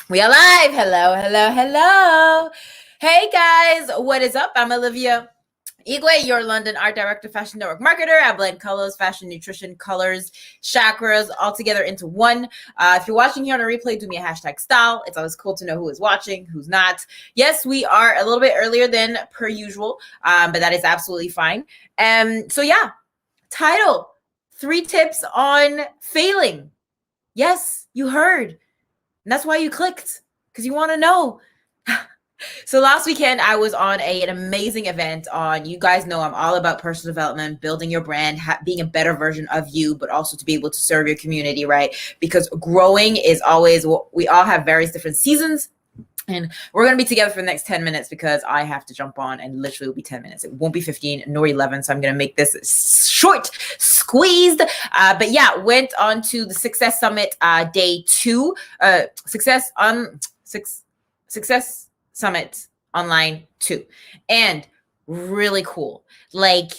We are live. Hello, hello, hello. Hey guys, what is up? I'm Olivia Igwe, your London art director, fashion network marketer. I blend colors, fashion, nutrition, colors, chakras all together into one. If you're watching here on a replay, do me a hashtag style. It's always cool to know who is watching, who's not. Yes, we are a little bit earlier than per usual, but that is absolutely fine. So yeah, title, 3 tips on failing. Yes, you heard. And that's why you clicked, because you want to know. So last weekend, I was on an amazing event on, you guys know I'm all about personal development, building your brand, being a better version of you, but also to be able to serve your community, right? Because growing is always, we all have various different seasons. And we're going to be together for the next 10 minutes because I have to jump on and literally will be 10 minutes. It won't be 15 nor 11. So I'm going to make this short, squeezed. But yeah, went on to the Success Summit day 2. Success Summit Online 2. And really cool. Like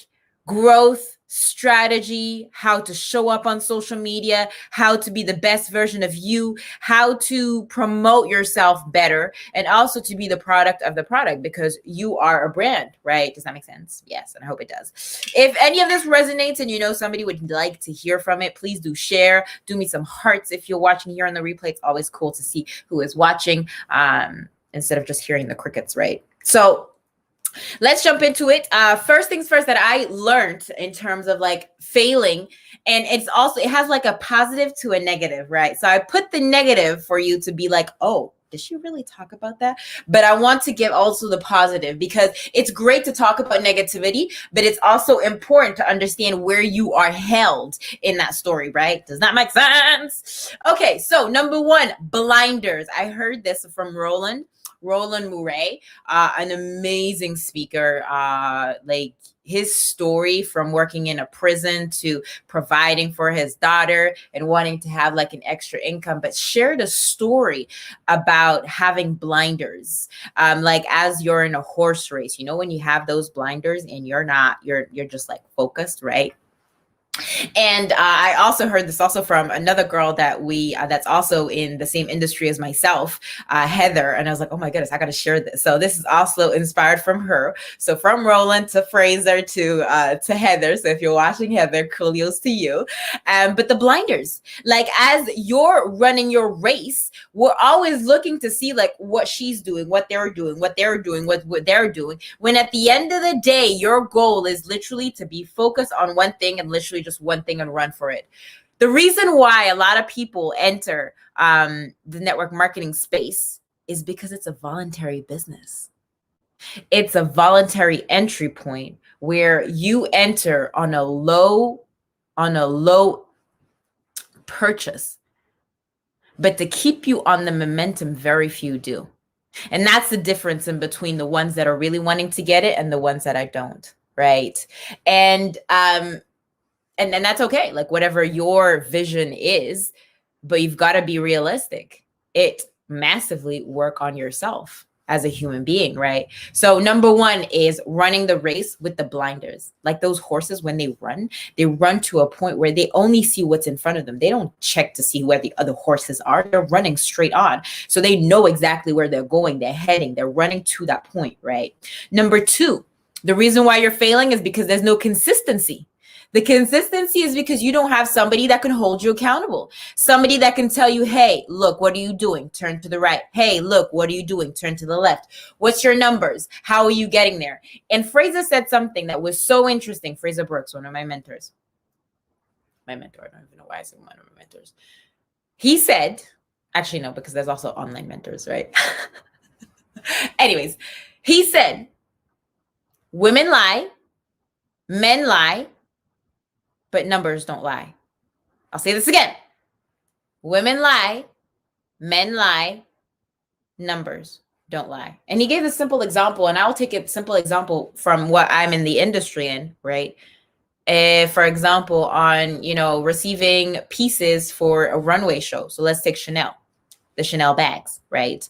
growth, strategy, how to show up on social media, how to be the best version of you, how to promote yourself better, and also to be the product of the product because you are a brand, right? Does that make sense? Yes, and I hope it does. If any of this resonates and you know somebody would like to hear from it, please do share. Do me some hearts if you're watching here on the replay. It's always cool to see who is watching instead of just hearing the crickets, right? So let's jump into it. First things first that I learned in terms of like failing, and it's also, it has like a positive to a negative, right? So I put the negative for you to be like, oh, did she really talk about that? But I want to give also the positive because it's great to talk about negativity, but it's also important to understand where you are held in that story, right? Does that make sense? Okay, so number 1, blinders. I heard this from Roland Murray, an amazing speaker. Like his story from working in a prison to providing for his daughter and wanting to have like an extra income, but shared a story about having blinders. Like as you're in a horse race, you know, when you have those blinders and you're just like focused, right? And I also heard this also from another girl that that's also in the same industry as myself, Heather. And I was like, oh my goodness, I got to share this. So this is also inspired from her. So from Roland to Fraser to Heather. So if you're watching Heather, kudos to you. But the blinders, like as you're running your race, we're always looking to see like what she's doing, what they're doing, what they're doing, what they're doing. When at the end of the day, your goal is literally to be focused on one thing and literally just one thing and run for it. The reason why a lot of people enter the network marketing space is because it's a voluntary business. It's a voluntary entry point where you enter on a low purchase. But to keep you on the momentum, very few do. And that's the difference in between the ones that are really wanting to get it and the ones that I don't, right? And that's okay. Like whatever your vision is, but you've got to be realistic. It massively work on yourself as a human being, right? So number 1 is running the race with the blinders. Like those horses, when they run to a point where they only see what's in front of them. They don't check to see where the other horses are. They're running straight on. So they know exactly where they're going. They're heading. They're running to that point, right? Number 2, the reason why you're failing is because there's no consistency. The consistency is because you don't have somebody that can hold you accountable. Somebody that can tell you, hey, look, what are you doing? Turn to the right. Hey, look, what are you doing? Turn to the left. What's your numbers? How are you getting there? And Fraser said something that was so interesting. Fraser Brooks, one of my mentors. My mentor, I don't even know why I said one of my mentors. He said, actually, no, because there's also online mentors, right? Anyways, he said, women lie, men lie, but numbers don't lie. I'll say this again. Women lie, men lie, numbers don't lie. And he gave a simple example, and I'll take a simple example from what I'm in the industry in, right? For example, on, receiving pieces for a runway show. So let's take Chanel, the Chanel bags, right?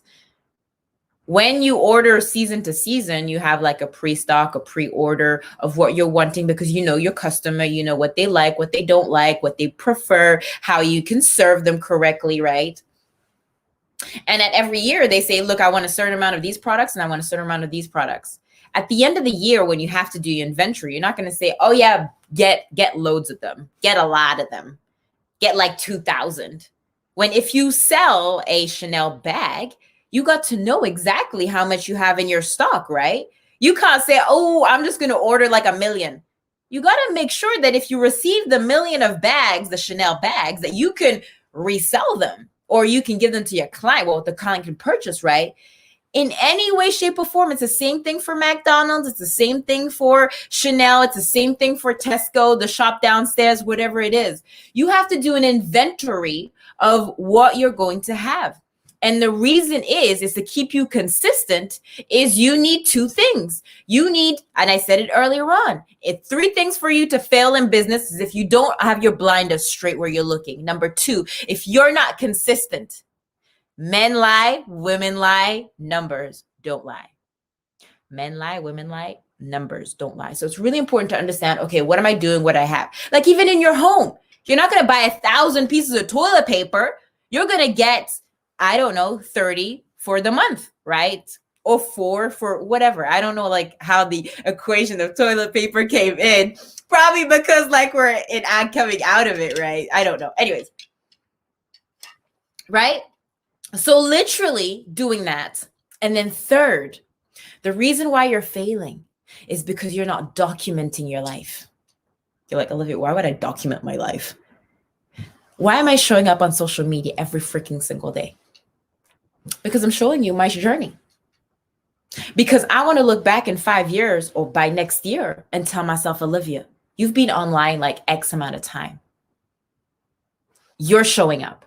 When you order season to season, you have like a pre-stock, a pre-order of what you're wanting because you know your customer, you know what they like, what they don't like, what they prefer, how you can serve them correctly, right? And at every year they say, look, I want a certain amount of these products and I want a certain amount of these products. At the end of the year, when you have to do your inventory, you're not going to say, oh yeah, get loads of them, get a lot of them, get like 2,000. When if you sell a Chanel bag, you got to know exactly how much you have in your stock, right? You can't say, oh, I'm just going to order like 1 million. You got to make sure that if you receive the 1 million of bags, the Chanel bags, that you can resell them or you can give them to your client. Well, the client can purchase, right? In any way, shape, or form. It's the same thing for McDonald's. It's the same thing for Chanel. It's the same thing for Tesco, the shop downstairs, whatever it is. You have to do an inventory of what you're going to have. And the reason is to keep you consistent is you need 2 things. You need, and I said it earlier on, it's 3 things for you to fail in business is if you don't have your blinders straight where you're looking. Number 2, if you're not consistent. Men lie, women lie, numbers don't lie. Men lie, women lie, numbers don't lie. So it's really important to understand, okay, what am I doing, what I have? Like even in your home, you're not going to buy 1,000 pieces of toilet paper. You're going to get, I don't know, 30 for the month, right? Or 4 for whatever. I don't know like how the equation of toilet paper came in. Probably because like we're coming out of it, right? I don't know. Anyways, right? So literally doing that. And then third, the reason why you're failing is because you're not documenting your life. You're like, Olivia, why would I document my life? Why am I showing up on social media every freaking single day? Because I'm showing you my journey. Because I want to look back in 5 years or by next year and tell myself, Olivia, you've been online like X amount of time. You're showing up.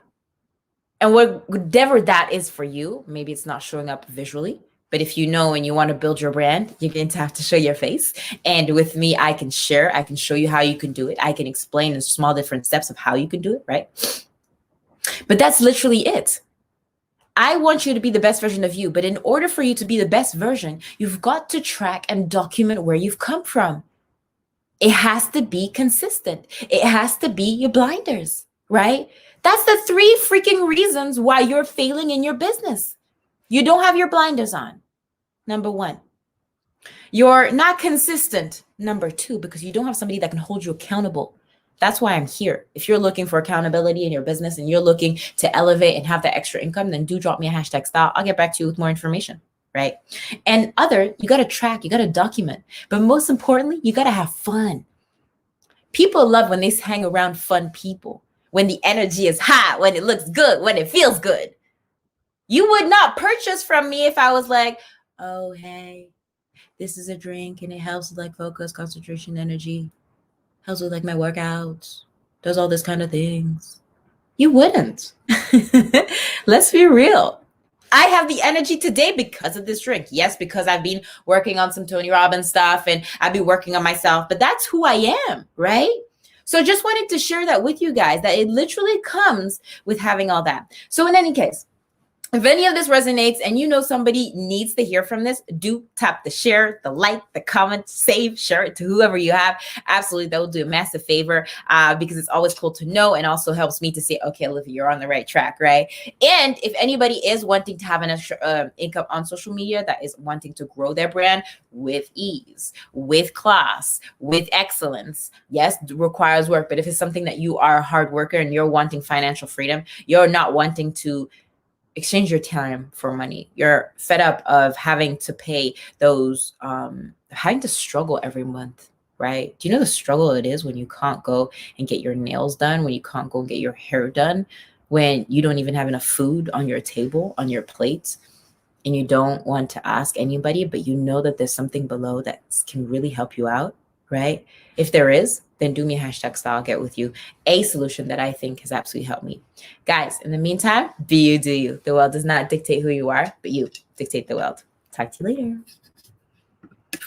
And whatever that is for you, maybe it's not showing up visually, but if you know and you want to build your brand, you're going to have to show your face. And with me, I can share, I can show you how you can do it. I can explain in small different steps of how you can do it, right? But that's literally it. I want you to be the best version of you. But in order for you to be the best version, you've got to track and document where you've come from. It has to be consistent. It has to be your blinders, right? That's the 3 freaking reasons why you're failing in your business. You don't have your blinders on. Number 1, you're not consistent. Number 2, because you don't have somebody that can hold you accountable. That's why I'm here. If you're looking for accountability in your business and you're looking to elevate and have that extra income, then do drop me a #style. I'll get back to you with more information, right? And you got to track, you got to document. But most importantly, you got to have fun. People love when they hang around fun people. When the energy is high, when it looks good, when it feels good. You would not purchase from me if I was like, oh, hey, this is a drink and it helps with like focus, concentration, energy, helps with like my workouts, does all this kind of things. You wouldn't. Let's be real. I have the energy today because of this drink. Yes, because I've been working on some Tony Robbins stuff and I've been working on myself, but that's who I am, right? So just wanted to share that with you guys, that it literally comes with having all that. So in any case, if any of this resonates and you know somebody needs to hear from this, do tap the share, the like, the comment, save, share it to whoever you have. Absolutely, that will do a massive favor because it's always cool to know and also helps me to say, okay, Olivia, you're on the right track, right? And if anybody is wanting to have an extra income on social media, that is wanting to grow their brand with ease, with class, with excellence, yes, requires work. But if it's something that you are a hard worker and you're wanting financial freedom, you're not wanting to exchange your time for money. You're fed up of having to pay those, having to struggle every month, right? Do you know the struggle it is when you can't go and get your nails done, when you can't go and get your hair done, when you don't even have enough food on your table, on your plate, and you don't want to ask anybody, but you know that there's something below that can really help you out, right? If there is, then do me a #style. I'll get with you a solution that I think has absolutely helped me. Guys, in the meantime, be you, do you. The world does not dictate who you are, but you dictate the world. Talk to you later.